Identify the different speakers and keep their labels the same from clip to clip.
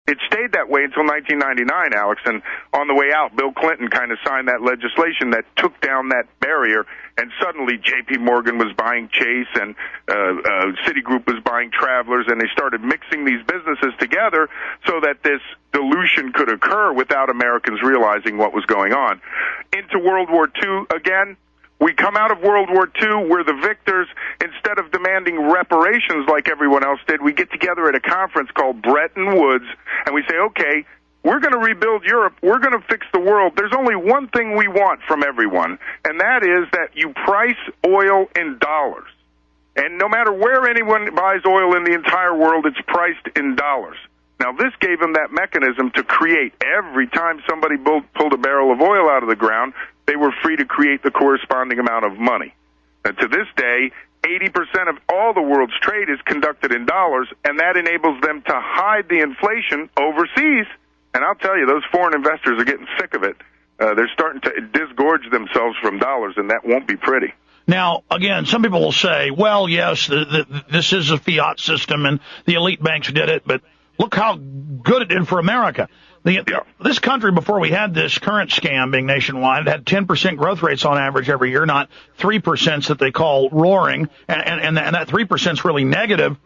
Speaker 1: It stayed that way until 1999, Alex, and on the way out, Bill Clinton kind of signed that legislation that took down that barrier, and suddenly J.P. Morgan was buying Chase, and Citigroup was buying Travelers, and they started mixing these businesses together so that this dilution could occur without Americans realizing what was going on. Into World War II again. We come out of World War II, we're the victors. Instead of demanding reparations like everyone else did, we get together at a conference called Bretton Woods, and we say, okay, we're going to rebuild Europe, we're going to fix the world. There's only one thing we want from everyone, and that is that you price oil in dollars. And no matter where anyone buys oil in the entire world, it's priced in dollars. Now, this gave them that mechanism to create. Every time somebody pulled a barrel of oil out of the ground, they were free to create the corresponding amount of money. And to this day, 80% of all the world's trade is conducted in dollars, and that enables them to hide the inflation overseas. And I'll tell you, those foreign investors are getting sick of it. They're starting to disgorge themselves from dollars, and that won't be pretty.
Speaker 2: Now, again, some people will say, well, yes, this is a fiat system, and the elite banks did it, but look how good it did for America. This country, before we had this current scam being nationwide, had 10% growth rates on average every year, not 3% that they call roaring, and that 3% is really negative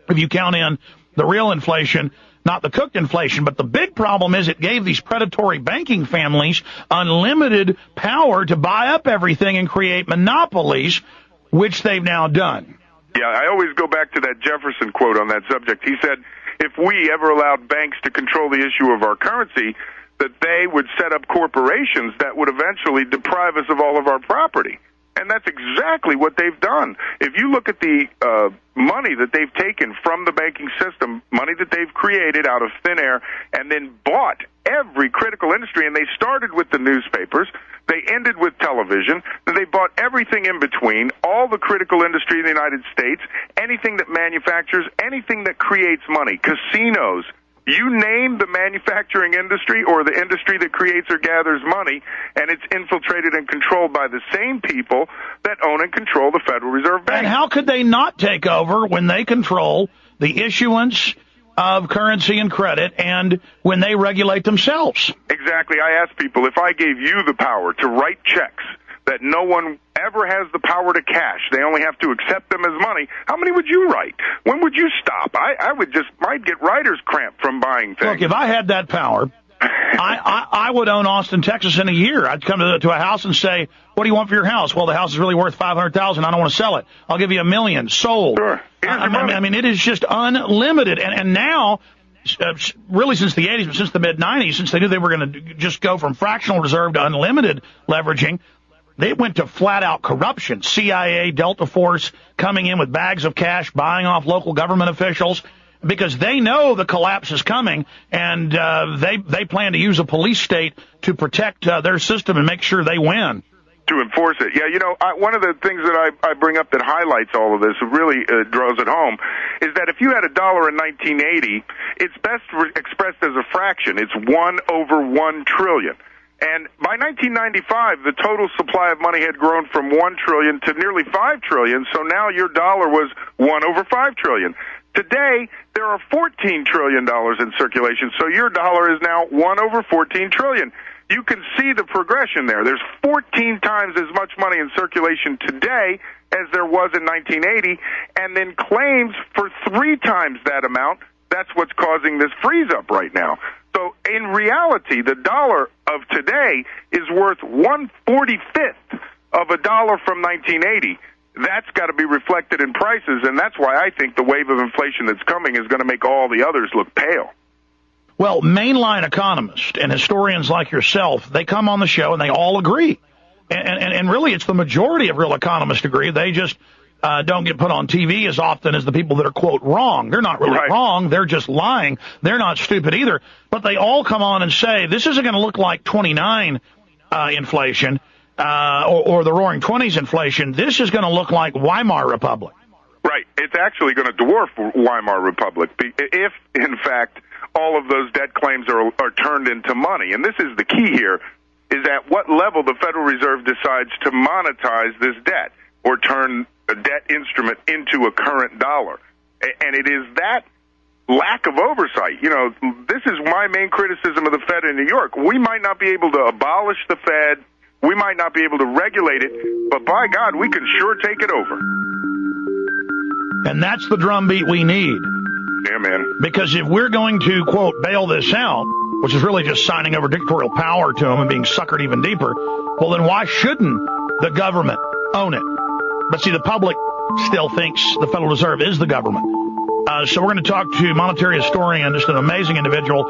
Speaker 2: if you count in the real inflation, not the cooked inflation. But the big problem is it gave these predatory banking families unlimited power to buy up everything and create monopolies, which they've now done.
Speaker 1: Yeah, I always go back to that Jefferson quote on that subject. He said, if we ever allowed banks to control the issue of our currency, that they would set up corporations that would eventually deprive us of all of our property. And that's exactly what they've done. If you look at the money that they've taken from the banking system, money that they've created out of thin air, and then bought every critical industry, and they started with the newspapers, they ended with television, then they bought everything in between, all the critical industry in the United States, anything that manufactures, anything that creates money, casinos. You name the manufacturing industry or the industry that creates or gathers money, and it's infiltrated and controlled by the same people that own and control the Federal Reserve Bank.
Speaker 2: And how could they not take over when they control the issuance of currency and credit and when they regulate themselves?
Speaker 1: Exactly. I ask people, if I gave you the power to write checks that no one ever has the power to cash, they only have to accept them as money, how many would you write? When would you stop? I'd get writer's cramp from buying things.
Speaker 2: Look, if I had that power, I would own Austin, Texas in a year. I'd come to a house and say, what do you want for your house? Well, the house is really worth $500,000. I don't want to sell it. I'll give you $1 million. Sold.
Speaker 1: Sure.
Speaker 2: I mean, it is just unlimited. And now, really since the 80s, but since the mid-90s, since they knew they were going to just go from fractional reserve to unlimited leveraging, they went to flat-out corruption. CIA, Delta Force coming in with bags of cash, buying off local government officials, because they know the collapse is coming, and they plan to use a police state to protect their system and make sure they win.
Speaker 1: To enforce it. Yeah, one of the things that I bring up that highlights all of this, really draws it home, is that if you had $1 in 1980, it's best expressed as a fraction. It's 1/1 trillion. And by 1995, the total supply of money had grown from 1 trillion to nearly 5 trillion, so now your dollar was 1/5 trillion. Today, there are $14 trillion in circulation, so your dollar is now 1/14 trillion. You can see the progression there. There's 14 times as much money in circulation today as there was in 1980, and then claims for 3 times that amount. That's what's causing this freeze-up right now. So in reality, the dollar of today is worth 1/45th of a dollar from 1980. That's got to be reflected in prices, and that's why I think the wave of inflation that's coming is going to make all the others look pale.
Speaker 2: Well, mainline economists and historians like yourself, they come on the show and they all agree. And really, it's the majority of real economists agree. They just don't get put on TV as often as the people that are, quote, wrong. They're not really wrong. They're just lying. They're not stupid either. But they all come on and say, this isn't going to look like 29 inflation or the Roaring '20s inflation. This is going to look like Weimar Republic.
Speaker 1: Right. It's actually going to dwarf Weimar Republic if, in fact, all of those debt claims are turned into money. And this is the key here, is at what level the Federal Reserve decides to monetize this debt or turn a debt instrument into a current dollar. And it is that lack of oversight. This is my main criticism of the Fed in New York. We might not be able to abolish the Fed. We might not be able to regulate it, but by God, we can sure take it over.
Speaker 2: And that's the drumbeat we need.
Speaker 1: Yeah, man.
Speaker 2: Because if we're going to, quote, bail this out, which is really just signing over dictatorial power to them and being suckered even deeper, well, then why shouldn't the government own it? But see, the public still thinks the Federal Reserve is the government. So we're going to talk to monetary historian, just an amazing individual,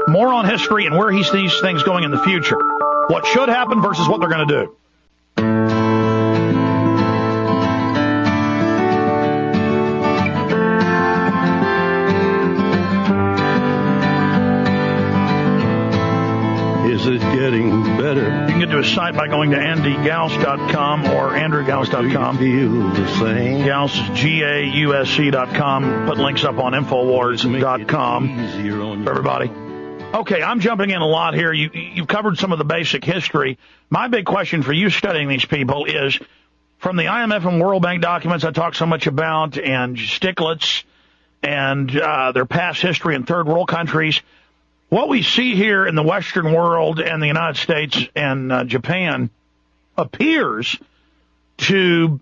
Speaker 2: more on history and where he sees things going in the future. What should happen versus what they're going to do.
Speaker 3: Is it getting better?
Speaker 2: You can get to his site by going to andygause.com or andrewgause.com.
Speaker 3: Feel the same.
Speaker 2: Gause is GAUSE.com. Put links up on Infowars.com for everybody. Okay, I'm jumping in a lot here. You've covered some of the basic history. My big question for you studying these people is, from the IMF and World Bank documents I talk so much about, and Stiglitz, and their past history in third world countries, what we see here in the Western world and the United States and Japan appears to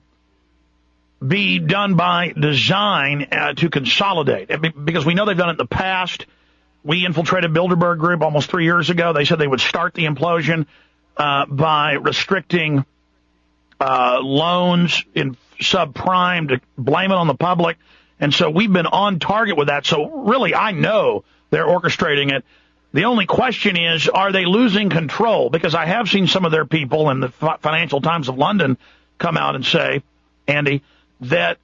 Speaker 2: be done by design to consolidate, because we know they've done it in the past. We infiltrated Bilderberg Group almost 3 years ago. They said they would start the implosion by restricting loans in subprime to blame it on the public. And so we've been on target with that. So really, I know they're orchestrating it. The only question is, are they losing control? Because I have seen some of their people in the Financial Times of London come out and say, Andy, that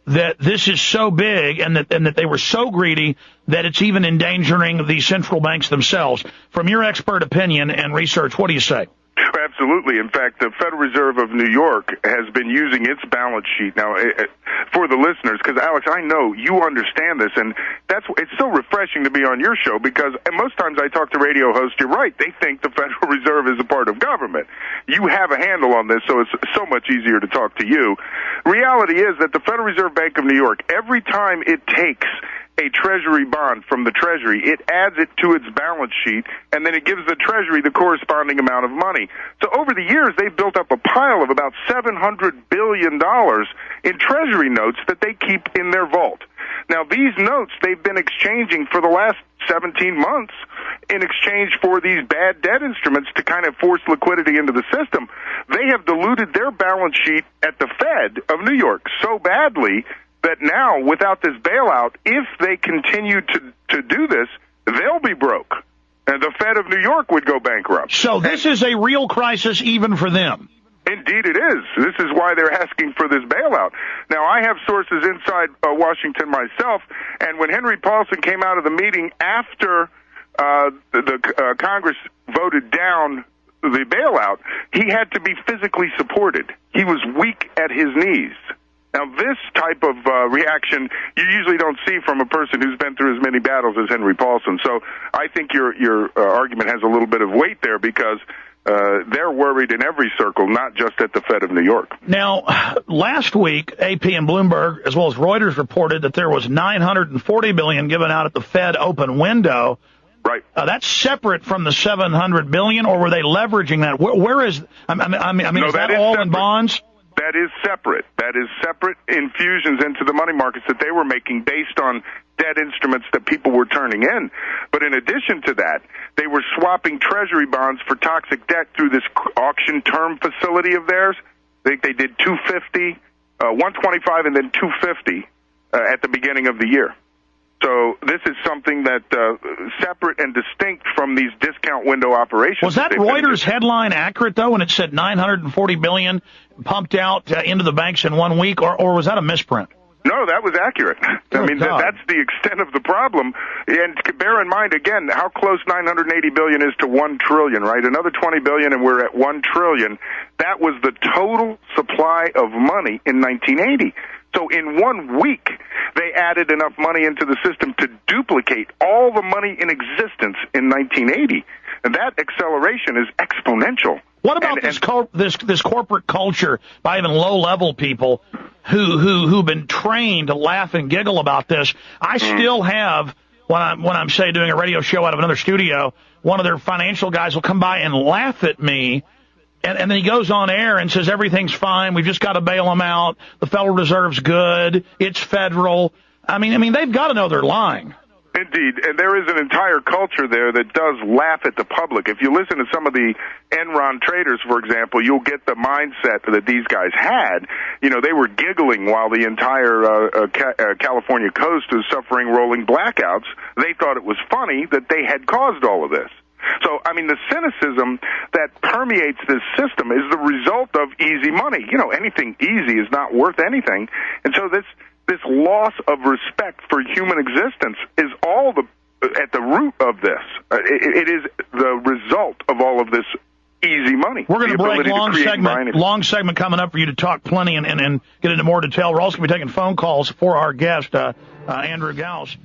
Speaker 2: this is so big and that they were so greedy that it's even endangering the central banks themselves. From your expert opinion and research, what do you say?
Speaker 1: Absolutely. In fact, the Federal Reserve of New York has been using its balance sheet. Now, for the listeners, because, Alex, I know you understand this, and it's so refreshing to be on your show, because most times I talk to radio hosts, you're right, they think the Federal Reserve is a part of government. You have a handle on this, so it's so much easier to talk to you. Reality is that the Federal Reserve Bank of New York, every time it takes a Treasury bond from the Treasury, it adds it to its balance sheet, and then it gives the Treasury the corresponding amount of money. So over the years, they've built up a pile of about $700 billion in Treasury notes that they keep in their vault. Now, these notes they've been exchanging for the last 17 months in exchange for these bad debt instruments to kind of force liquidity into the system. They have diluted their balance sheet at the Fed of New York so badly that now, without this bailout, if they continue to do this, they'll be broke. And the Fed of New York would go bankrupt.
Speaker 2: So this is a real crisis even for them.
Speaker 1: Indeed it is. This is why they're asking for this bailout. Now, I have sources inside Washington myself, and when Henry Paulson came out of the meeting after the Congress voted down the bailout, he had to be physically supported. He was weak at his knees. Now, this type of reaction you usually don't see from a person who's been through as many battles as Henry Paulson. So I think your argument has a little bit of weight there, because they're worried in every circle, not just at the Fed of New York.
Speaker 2: Now, last week, AP and Bloomberg, as well as Reuters, reported that there was $940 billion given out at the Fed open window.
Speaker 1: Right.
Speaker 2: That's separate from the $700 billion, or were they leveraging that? Where is? I mean, is that all separate. In bonds?
Speaker 1: That is separate. That is separate infusions into the money markets that they were making based on debt instruments that people were turning in. But in addition to that, they were swapping Treasury bonds for toxic debt through this auction term facility of theirs. They did 250, 125, and then 250 at the beginning of the year. So this is something that separate and distinct from these discount window operations.
Speaker 2: Was that Reuters headline accurate, though, when it said $940 billion pumped out into the banks in 1 week, or was that a misprint?
Speaker 1: No, that was accurate. I mean, that's the extent of the problem. And bear in mind, again, how close $980 billion is to $1 trillion, right? Another $20 billion, and we're at $1 trillion. That was the total supply of money in 1980. So in 1 week, they added enough money into the system to duplicate all the money in existence in 1980. And that acceleration is exponential.
Speaker 2: What about this corporate culture by even low-level people who've been trained to laugh and giggle about this? I still have, when I'm say doing a radio show out of another studio, one of their financial guys will come by and laugh at me, and then he goes on air and says everything's fine, we've just got to bail them out, the Federal Reserve's good, it's federal. I mean they've got to know they're lying.
Speaker 1: Indeed, and there is an entire culture there that does laugh at the public. If you listen to some of the Enron traders, for example, you'll get the mindset that these guys had. You know, they were giggling while the entire California coast was suffering rolling blackouts. They thought it was funny that they had caused all of this. So, I mean, the cynicism that permeates this system is the result of easy money. You know, anything easy is not worth anything. And so this loss of respect for human existence is all at the root of this. It is the result of all of this easy money.
Speaker 2: We're going to break long segment coming up for you to talk plenty and get into more detail. We're also going to be taking phone calls for our guest, Andrew Gause.